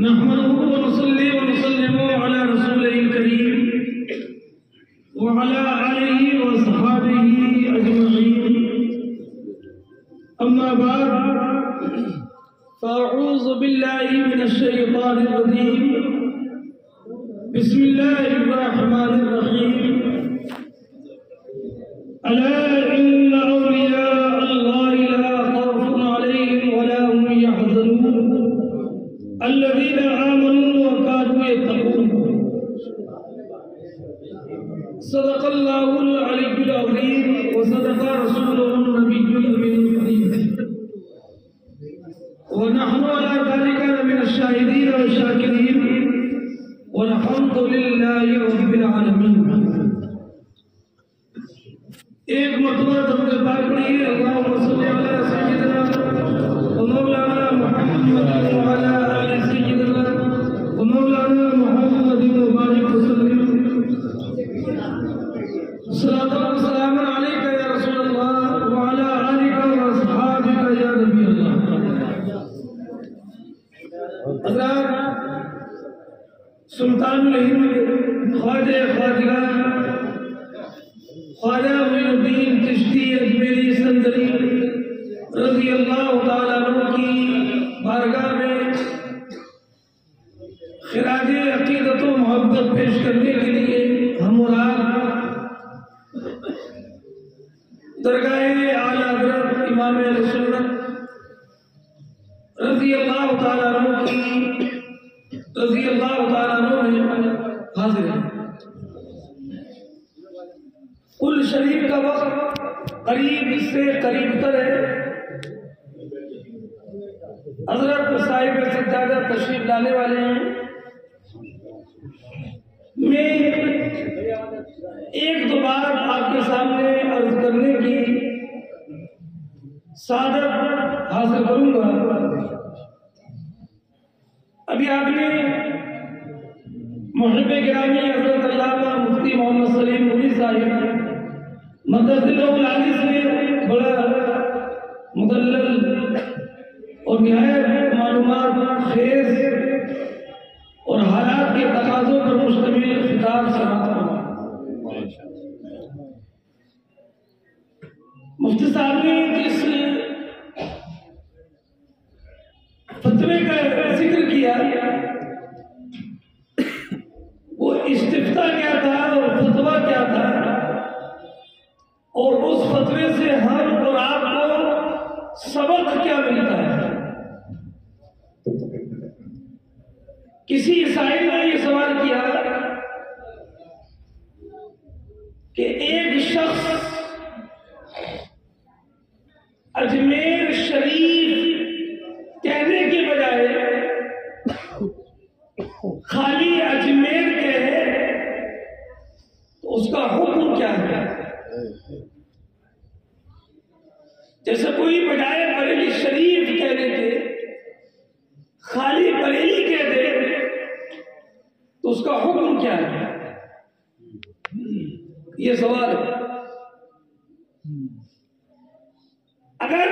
نحمده ونصلي ونسلم على رسوله الكريم وعلى آله وصحبه أجمعين. أما بعد فأعوذ بالله من الشيطان الرجيم. بسم الله الرحمن الرحيم. ألا إن أولياء الله لا خوف عليهم ولا هم يحزنون الذين آمنوا وكانوا يتقون. صدق الله العلي العظيم وصدق رسوله النبي الأمين. ونحن على ذلك من الشاهدين والشاكرين والحمد لله رب العالمين. ایک مرتبہ درود پاک پڑھیے. اللہم صلی علی سیدنا ومولانا محمد وعلی آل سیدنا ومولانا محمد مبارک وسلم. صلاۃ و سلام علیک یا رسول اللہ وعلی آلک واصحابک یا نبی اللہ. حضرات، سلطان الہند خواجہ خواجہ خواجہ معین الدین چشتی اجمیری اسکندری رضی اللہ تعالیٰ عنہ کی بارگاہ میں خراج عقیدت و محبت پیش کرنے کے لیے ہم اور آپ درگاہ اعلیٰ حضرت امام اہل سنت رضی اللہ تعالیٰ عنہ میں حاضر ہیں. کل شریف کا وقت قریب اس سے قریب تر ہے. حضرت صاحب سجادہ تشریف لانے والے ہیں. میں ایک دو بار آپ کے سامنے عرض کرنے کی سعادت حاصل کروں گا. ابھی آپ نے محب گرامی حضرت علامہ مفتی محمد سلیم نوری صاحب مدرسہ العالی سے بڑا مدلل اور نہایت معلومات خیز اور حالات کے تقاضوں پر مشتمل خطاب سماعت فرمایا. مفتی صاحب نے جس فتوے کا ذکر کیا وہ استفتاء کیا تھا اور فتویٰ کیا تھا، اور اس فتوے سے ہم اور آپ کو سبق کیا ملتا ہے. کسی عیسائی نے یہ سوال کیا کہ ایک شخص اجمیر شریف کہنے کے بجائے خالی اجمیر کہے تو اس کا حکم کیا ہے؟ جیسے کوئی بجائے بریلی شریف کہنے کے خالی بریلی کہہ دے تو اس کا حکم کیا ہے؟ یہ سوال ہے. اگر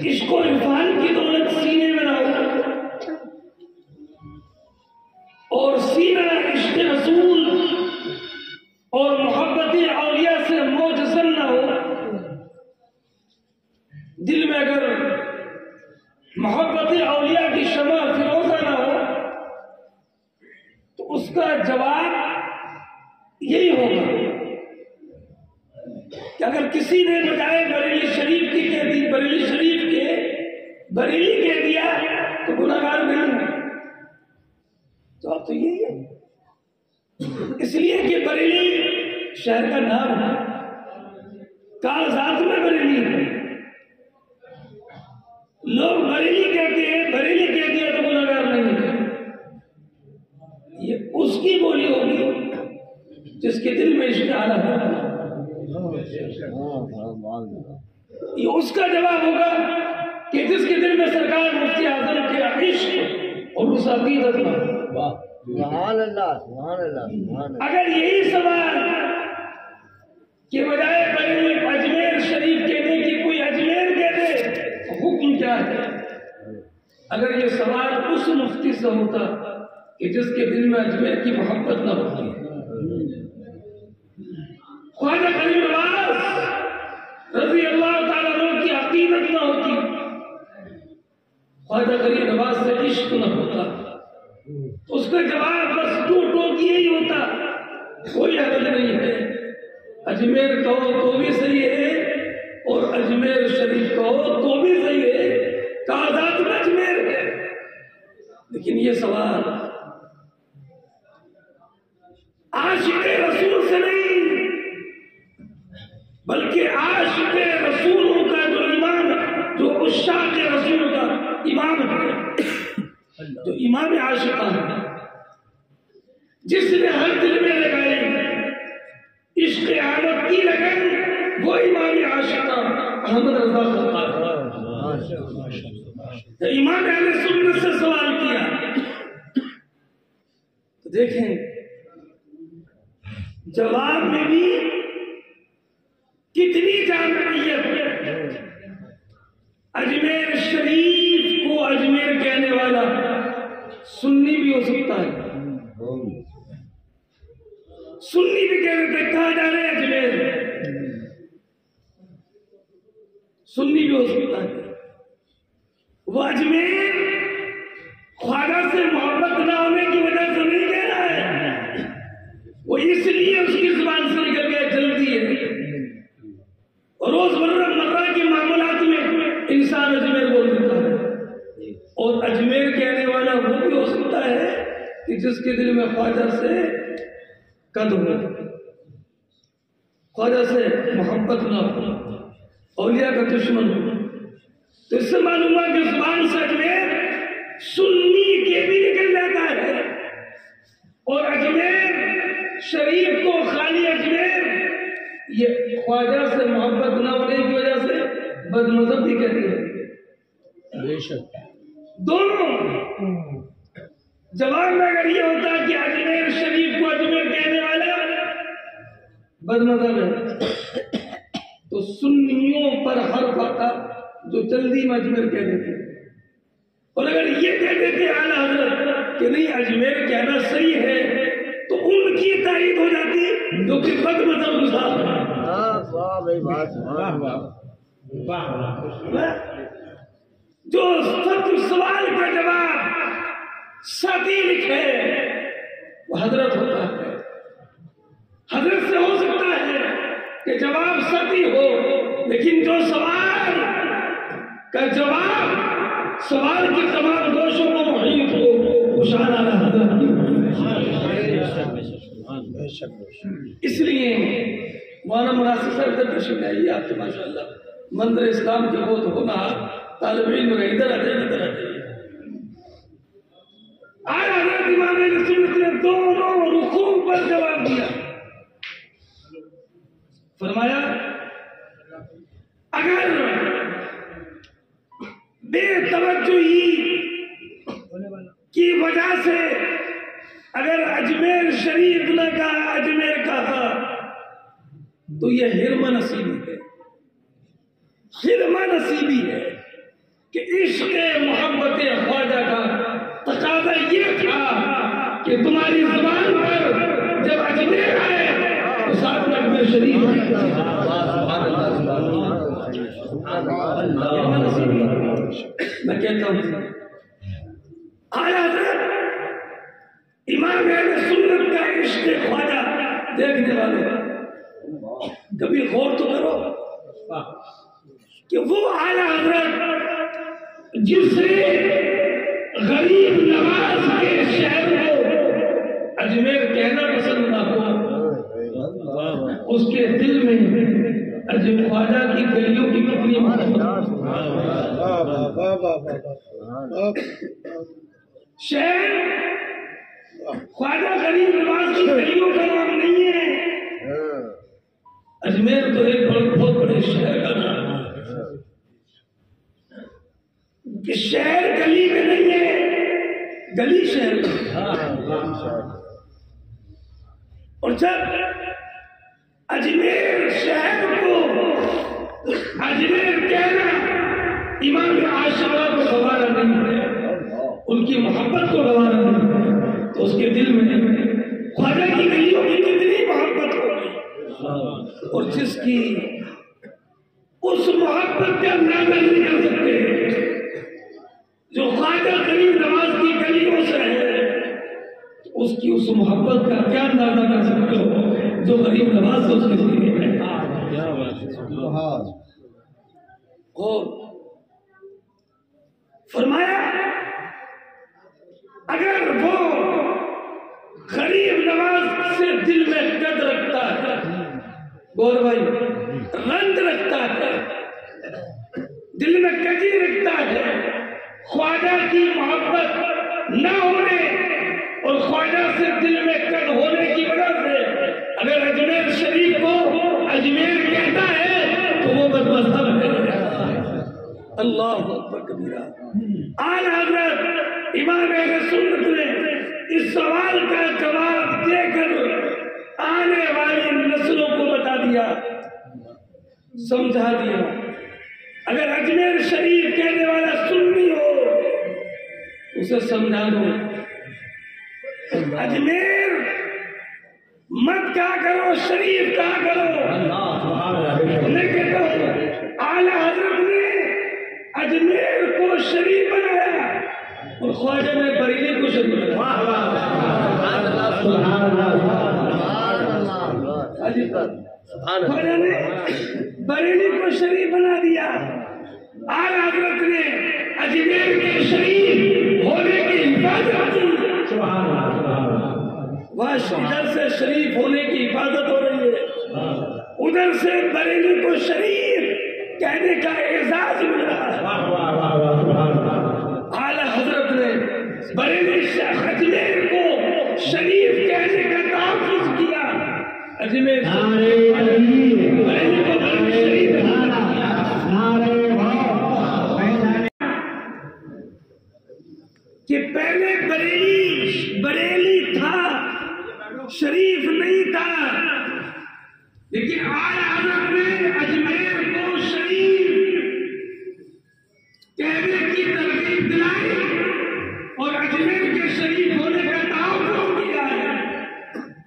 عشق و عرفان کی دولت سینے میں نہ ہو اور سینہ عشق رسول اور محبت اولیاء سے موجزن نہ ہو، دل میں اگر محبت اولیاء کی شمع فروزہ نہ ہو تو اس کا جواب یہی ہوگا کہ اگر کسی نے بجائے بریلی شریف کی کہہ دی بریلی شریف کے بریلی کہہ دیا تو گناہگار نہیں ہے. جواب تو یہی ہے. اس لیے کہ بریلی شہر کا نام ہے، کاغذات میں بریلی ہے. لوگ بریلی کہتے ہیں، بریلی کہہ دیا تو گناہگار نہیں ہے. یہ اس کی بولی ہوگی جس کے دل میں عشق آلہ ہے. یہ اس کا جواب ہوگا کہ جس کے دل میں سرکار مفتی اعظم کے عشق اور اس عقیدت میں. سبحان اللہ سبحان اللہ سبحان اللہ. اگر یہی سوال کہ بجائے اجمیر شریف کہنے کی کوئی اجمیر کہہ دے حکم کیا ہے؟ اگر یہ سوال اس مفتی سے ہوتا کہ جس کے دل میں اجمیر کی محبت نہ ہوتی، خواجہ غریب نواز رضی اللہ تعالیٰ عنہ کی عقیدت نہ ہوتی، خواجہ غریب نواز سے عشق نہ ہوتا، اس کا جواب بس ٹو ٹوکی یہی ہوتا، کوئی حل نہیں ہے، اجمیر کہو تو بھی صحیح ہے اور اجمیر شریف کہو تو بھی صحیح ہے، کاغذات میں اجمیر ہے۔ لیکن یہ سوال عاشق رسول سے نہیں بلکہ عاشق رسولوں کا جو امام، جو عشاق رسول کا امام ہے، جو امام عاشقہ ہے، جس نے ہر دل میں لگائی عشق احمد کی لگن، وہ امام عاشقہ احمد رضا خان۔ امام اہل سنت سے سوال کیا تو دیکھیں جواب میں بھی کتنی جامعیت۔ اجمیر شریف کو اجمیر کہنے والا سنی بھی ہو سکتا ہے، سنی بھی کہا جا رہا ہے اجمیر، سنی بھی ہو سکتا ہے۔ وہ اجمیر خواجہ سے محبت نہ ہونے کی وجہ سے نہیں کہہ رہا ہے، وہ اس لیے اس کی زبان سے نکل گیا جلدی ہے، اور روز مرہ کے معاملات میں انسان اجمیر بول دیتا ہے، اور اجمیر کہنے والا وہ بھی ہو سکتا ہے کہ جس کے دل میں خواجہ سے قد ہو، خواجہ سے محبت نہ ہو، اولیاء کا دشمن ہو۔ تو اس سے معلوم ہوا کہ زبان سے اجمیر سنی کے بھی نکل جاتا ہے، اور اجمیر شریف کو خالی اجمیر یہ خواجہ سے محبت نہ ہونے کی وجہ سے بد مذہب بھی کہتے ہیں۔ بے شک دونوں جواب میں اگر یہ ہوتا کہ اجمیر شریف کو اجمیر کہنے والا بد مذہب ہے تو سنیوں پر حرف آتا جو جلدی میں اجمیر کہہ دیتے، اور اگر یہ کہتے تھے اعلیٰ حضرت کہ نہیں اجمیر کہنا صحیح ہے تو ان کی تائید ہو جاتی جو کہ بد مذہب گزار ہے۔ جو سوال کا جواب ساتھی لکھے وہ حضرت ہوتا ہے، حضرت سے ہو سکتا ہے کہ جواب ساتھی ہو، لیکن جو سوال کا جواب سوال کی تمام گوشوں کو محیط ہو وہ شان اعلیٰ حضرت کی۔ اس لیے مولانا مناصر صاحب ادھر تشریف لائیے، آپ کے ماشاءاللہ منظر اسلام کے بہت ہونہار طالب علم رہے، ادھر آ جائیے، ادھر آ جائیے۔ آج حضرت امام اہل سنت نے دونوں رکوع پر جواب دیا، فرمایا اگر بے توجہی کی وجہ سے اگر اجمیر شریف نہ کہا اجمیر کہا تو یہ حرمہ نصیبی ہے، حرمہ نصیبی ہے کہ عشق محبت خواجہ کا تقاضا یہ تھا کہ تمہاری زبان پر جب اجمیر آئے تو ساتھ میں اجمیر شریف میں کہتا ہوں اعلیٰ حضرت امام اہل سنت کا عشق خواجہ دیکھنے والے کبھی غور تو کرو کہ وہ اعلیٰ حضرت جسے غریب نواز کے شہر کو اجمیر کہنا پسند نہ ہو، اس کے دل میں اجمیر خواجہ کی گلیوں کی کتنی محبت۔ شہر خواجہ غریب نواز کی گلیوں کا نام نہیں ہے، اجمیر تو ایک بہت بڑے شہر کا نام ہے کہ شہر گلی میں نہیں ہے، گلی شہر میں۔ اور جب اجمیر شہر کو اجمیر کہنا امام عاشقہ کو سوال نہیں ہے، ان کی محبت کو گوارا نہیں تو اس کے دل میں خواجہ کی گلیوں کی کتنی محبت ہوگی، اور جس کی اس محبت کا اندازہ نہیں کر سکتے، جو خواجہ غریب نواز کی گلیوں سے ہے، اس کی اس محبت کا کیا اندازہ کر سکتے ہو جو غریب نواز سے اس کے سینے میں ہے۔ اور فرمایا اگر وہ غریب نواز سے دل میں قد رکھتا ہے، گور بھائی رنج رکھتا ہے، دل میں کجی رکھتا ہے، خواجہ کی محبت نہ ہونے اور خواجہ سے دل میں قد ہونے کی وجہ سے اگر اجمیر شریف کو اجمیر کہتا ہے تو وہ بدمذہب ہے۔ اللہ اکبر کبیرہ۔ اعلی حضرت امام اہل سنت نے اس سوال کا جواب دے کر آنے والی نسلوں کو بتا دیا، سمجھا دیا۔ اگر اجمیر شریف کہنے والا سنی ہو اسے سمجھا دو، اجمیر مت کہا کرو، شریف کہا کرو، لیکن اعلی حضرت نے اجمیر کو شریف بنایا اور خواجہ نے بریلی کو شریف بنایا۔ خواجہ نے بریلی کو شریف بنا دیا، اعلی حضرت نے اجمیر کے شریف ہونے کی حفاظت کی۔ ادھر سے شریف ہونے کی حفاظت ہو رہی ہے، ادھر سے بریلی کو شریف کہنے کا اعزاز مل رہا ہے۔ اعلی حضرت نے بریلی شیخ اجمیر کو شریف کہنے کا تحفظ کیا، اجمیر بریلی کو بریلی شریف کہ پہلے بریلی تھا، شریف نہیں تھا، لیکن اعلی حضرت نے اجمیر کو شریف کہنے کی ترغیب دلائی اور اجمیر کے شریف ہونے کا تحفظ کیا ہے،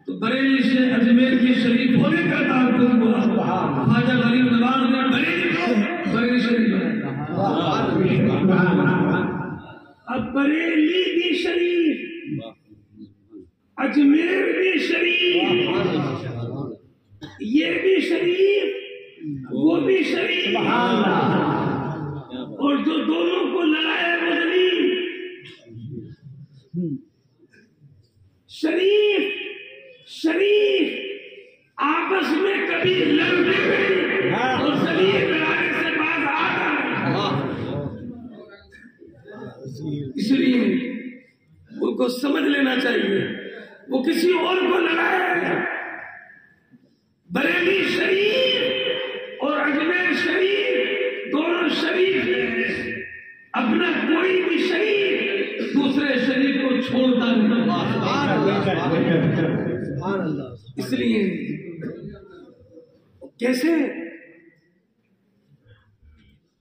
تو بریلی سے اجمیر کے شریف ہونے کا تحفظ ہوا۔ خواجہ غریب نواز نے بریلی کو بریلی شریف بنایا۔ اب بریلی بھی شریف، اجمیر بھی شریف، یہ بھی شریف وہ بھی شریف، اور جو دونوں کو لڑائے وہ زمین شریف آپس میں کبھی لڑتے نہیں اور زمین لڑانے سے باز آتا نہیں۔ اس لیے ان کو سمجھ لینا چاہیے وہ کسی اور کو لڑائے، بریلی شریف اور اجمیر شریف دونوں شریف ہیں، اپنا کوئی بھی شریف دوسرے شریف کو چھوڑتا نہیں۔ اس لیے کیسے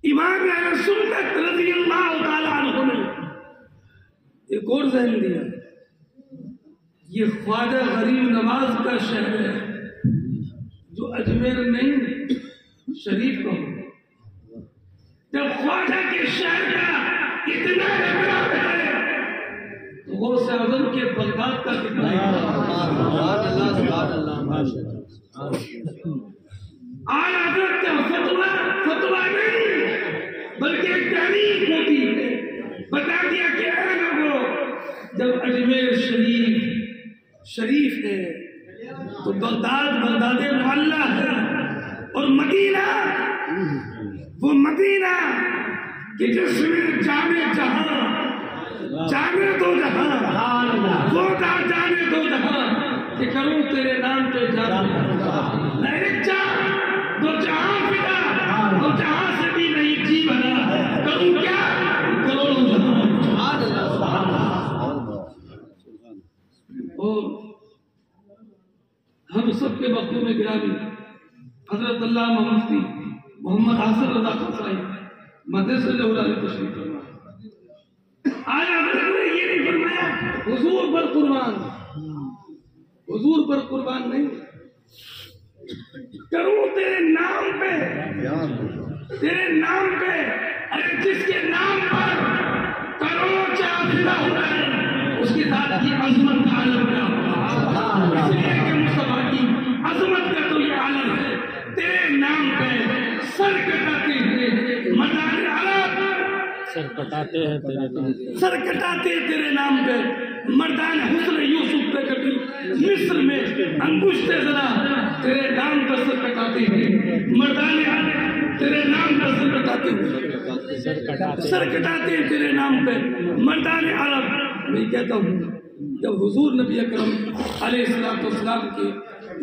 امام اہل سنت رضی اللہ تعالیٰ عنہ نے ایک اور ذہن دیا، یہ خواجہ غریب نواز کا شہر ہے، جو اجمیر نہیں شریف کو، جب خواجہ کے شہر کا اتنا احترام ہے تو غوث اعظم کے بغداد کا کتنا اعلی حضرت کا فتویٰ نہیں بلکہ ایک تحریک ہوتی ہے، بتا دیا کہ اے لوگوں جب اجمیر شریف ہے تو بغداد معلّہ ہے، اور مدینہ وہ مدینہ کہ جس میں جانے دو جہاں وہ جانے دو جہاں کہ کروں تیرے نام پہ جانے میں ایک دو جہاں فدا، دو جہاں سے بھی نہیں جی بنا، کروں کیا کروڑوں جہاں۔ اور ہم سب کے وقتوں میں گرامی حضرت علامہ مفتی محمد حسن رضا خان صاحب مدرسہ لہورانی تشریف فرما، اعلیٰ حضرت نے یہ نہیں فرمایا حضور پر قربان، حضور پر قربان نہیں کروں تیرے نام پہ، تیرے نام پہ، ارے جس کے نام پر کروڑوں چاہتا ہوتا ہے اس کی ذات کی عظمت کا عالم کیا ہوگا؟ اس لیے کہ مصطفیٰ کی عظمت کا تو یہ عالم ہے، تیرے نام پہ سر کٹاتے ہیں مدار عرب، سر کٹاتے ہیں تیرے نام، سر کٹاتے ہیں تیرے نام پہ، مردان حسن یوسف پہ کٹی مصر میں انگشت ذرا تیرے نام پر سر کٹاتے ہیں، مردان تیرے نام پر سر کٹاتے ہیں، سر کٹاتے ہیں تیرے نام پہ مردان عرب۔ میں کہتا ہوں جب حضور نبی اکرم علیہ السلام کے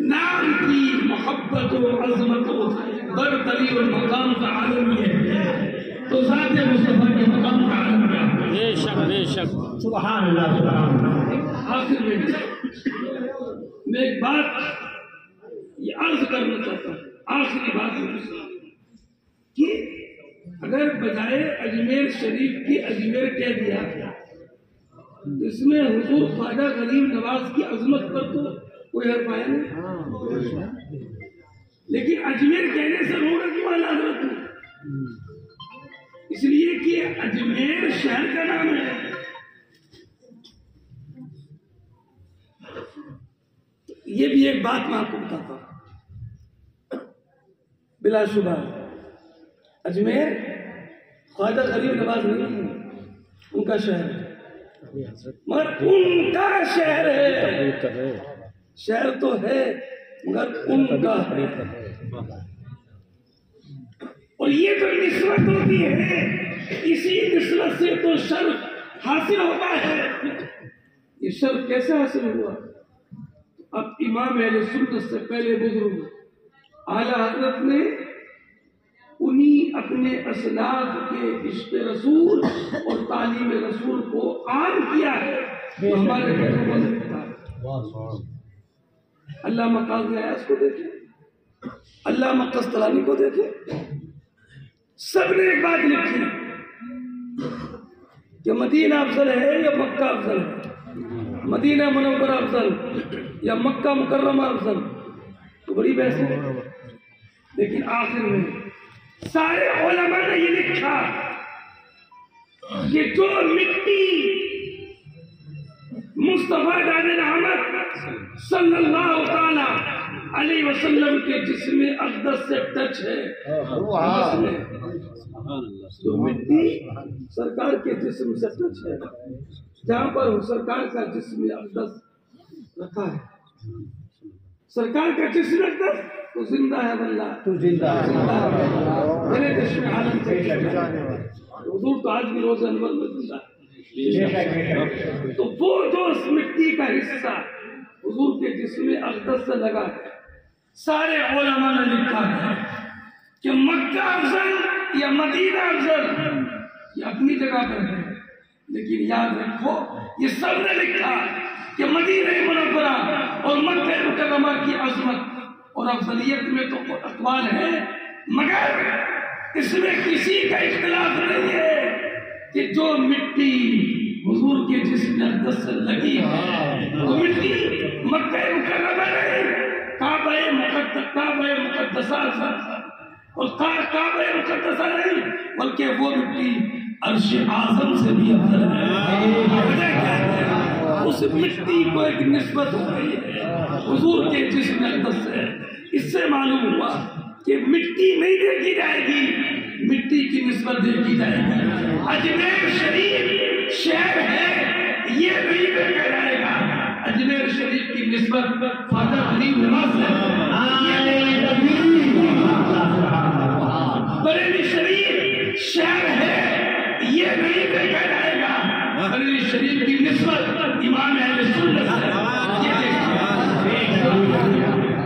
نام کی محبت و عظمت و برتری و مقام کا عالم یہ ہے تو ذات مصطفیٰ کے مقام کا عالم کیا ہے؟ بے شک بے شک، سبحان اللہ سبحان اللہ۔ آخر میں ایک بات یہ عرض کرنا چاہتا ہوں، آخری بات کہ اگر بجائے اجمیر شریف کی اجمیر کہہ دیا جس میں حضور خواجہ غریب نواز کی عظمت پر تو کوئی حرف آیا نہیں، لیکن اجمیر کہنے سے ہوگا کیوں اعلیٰ حضرت نے؟ اس لیے کہ اجمیر شہر کا نام ہے۔ یہ بھی ایک بات میں آپ کو بتاتا ہوں، بلا شبہ اجمیر خواجہ غریب نواز نہیں ہے، ان کا شہر ہے، مگر ان کا شہر ہے، شہر تو ہے مگر ان کا ہے، اور یہ جو نسبت ہوتی ہے اسی نسبت سے تو شرف حاصل ہوتا ہے۔ یہ شرف کیسے حاصل ہوا؟ اب امام اہل سنت سے پہلے بزرگ اعلیٰ حضرت نے انہی اپنے اسلاف کے عشق رسول اور تعلیم رسول کو عام کیا ہے جو ہمارے بزرگوں نے لکھا ہے۔ علامہ قاضی عیاض کو دیکھیں، علامہ قسطلانی کو دیکھیں، سب نے ایک بات لکھی کہ مدینہ افضل ہے یا مکہ افضل ہے، مدینہ منورہ افضل یا مکہ مکرمہ افضل، تو بڑی بحث ہے، لیکن آخر میں سارے علماء نے یہ لکھا کہ جو مٹی مصطفیٰ جان رحمت صلی اللہ تعالی علیہ وسلم کے جسم اقدس سے ٹچ ہے، جو مٹی سرکار کے جسم سے ٹچ ہے، جہاں پر سرکار کا جسم اقدس رکھا ہے، سرکار کا جسم اقدس تو زندہ ہے واللہ، تو زندہ ہے، میرے جسم عالم سے حضور تو آج بھی روز انور میں زندہ ہے۔ تو وہ جو اس مٹی کا حصہ حضور کے جسم اقدس سے لگا ہے، سارے علماء نے لکھا ہے کہ مکہ افضل یا مدینہ افضل، یہ اپنی جگہ پر ہے، لیکن یاد رکھو یہ سب نے لکھا کہ مدینہ منورہ اور مکہ مکرمہ کی عظمت اور افضلیت میں تو اقوال ہے، مگر اس میں کسی کا اختلاف نہیں ہے کہ جو مٹی حضور کے جسم اقدس سے لگی ہے وہ مٹی مکہ مکرمہ نہیں، کعبہ مقدسہ اور کعبہ مقدسہ نہیں، بلکہ وہ مٹی عرش اعظم سے بھی افضل ہے۔ اس مٹی کو ایک نسبت ہو گئی ہے حضور کے جسم اقدس سے، اس سے معلوم ہوا کہ مٹی نہیں دیکھی جائے گی، مٹی کی نسبت دیکھی جائے گی۔ اجمیر شریف شہر ہے یہ نہیں دیکھا جائے گا، اجمیر شریف کی نسبت خواجہ غریب نواز ہے، بریلی شریف شہر ہے یہ نہیں دیکھا جائے گا، بریلی شریف کی نسبت امام اہل سنت ہے، یہ دیکھا جائے گا۔